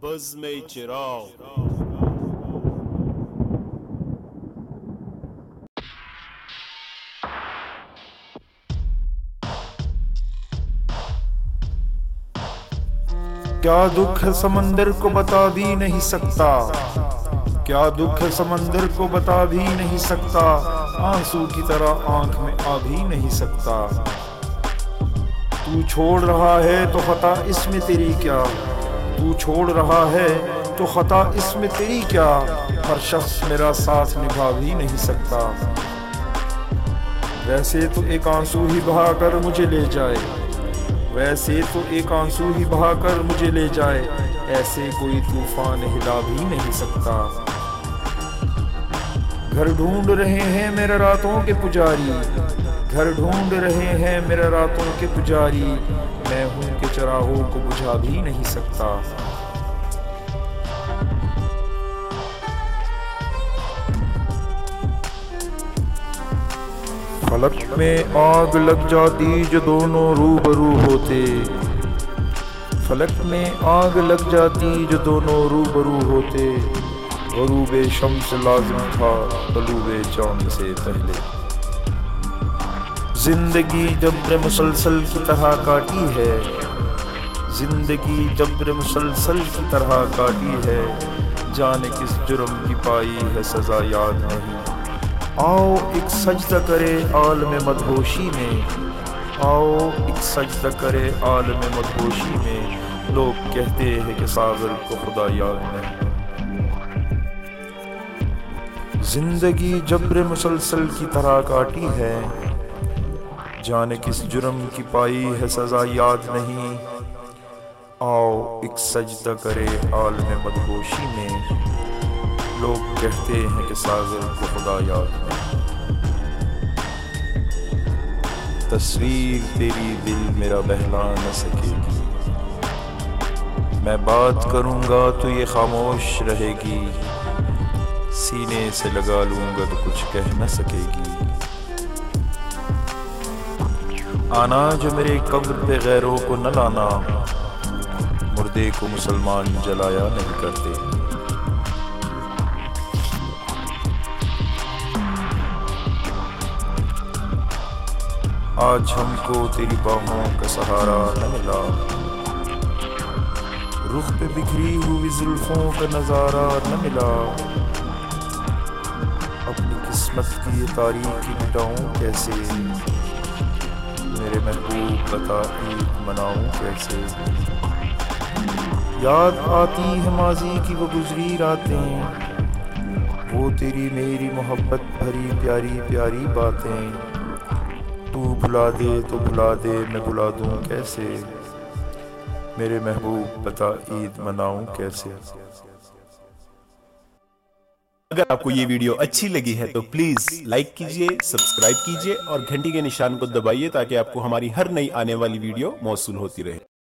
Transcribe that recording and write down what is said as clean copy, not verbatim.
बज़्म चिराग। क्या दुख है समंदर को बता भी नहीं सकता, क्या दुख है समंदर को बता भी नहीं सकता, आंसू की तरह आंख में आ भी नहीं सकता। तू छोड़ रहा है तो खता इसमें तेरी क्या, तू छोड़ रहा है तो खता इसमें तेरी क्या, हर शख्स मेरा साथ निभा भी नहीं सकता। वैसे तो एक आंसू ही बहाकर मुझे ले जाए, वैसे तो एक आंसू ही बहाकर मुझे ले जाए, ऐसे कोई तूफान हिला भी नहीं सकता। घर ढूंढ रहे हैं मेरे रातों के पुजारी, घर ढूंढ रहे हैं मेरे रातों के पुजारी, मैं हूं के चरागों को बुझा भी नहीं सकता। फलक में आग लग जाती जो दोनों रूबरू होते, फलक में आग लग जाती जो दोनों रूबरू होते, ग़ुरूबे शम्स लाज़िम था तलूए चाँद से पहले। जिंदगी जब्र मुसलसल की तरह काटी है, जिंदगी जब्र मुसलसल की तरह काटी है, जाने किस जुर्म की पाई है सज़ा याद नहीं। आओ एक सजदा करे आलम मदहोशी में, आओ एक सजदा करे आलम मदहोशी में, लोग कहते हैं कि सागर को खुदा याद नहीं। जिंदगी जब्र मुसलसल की तरह काटी है, जाने किस जुर्म की पाई है सज़ा याद नहीं। आओ एक सजदा करे आलम मदहोशी में, लोग कहते हैं कि सागर को खुदा याद नहीं। तस्वीर तेरी दिल मेरा बहला न सकेगी, मैं बात करूंगा तो ये खामोश रहेगी, सीने से लगा लूंगा तो कुछ कह न सकेगी। आना जो मेरे कब्र पे गैरों को न लाना, मुर्दे को मुसलमान जलाया नहीं करते। आज हमको तेरी बाहों का सहारा न मिला, रुख पे बिखरी हुई जुल्फों का नजारा न मिला, अपनी किस्मत की ये तारीकी मिटाऊं कैसे, मेरे महबूब बता ईद मनाऊं कैसे। याद आती है माजी की वो गुजरी रातें, वो तेरी मेरी मोहब्बत भरी प्यारी प्यारी बातें, तू भुला दे तो भुला दे मैं भुला दूं कैसे, मेरे महबूब बता ईद मनाऊं कैसे। अगर आपको ये वीडियो अच्छी लगी है तो प्लीज लाइक कीजिए, सब्सक्राइब कीजिए और घंटी के निशान को दबाइए ताकि आपको हमारी हर नई आने वाली वीडियो मौसूल होती रहे।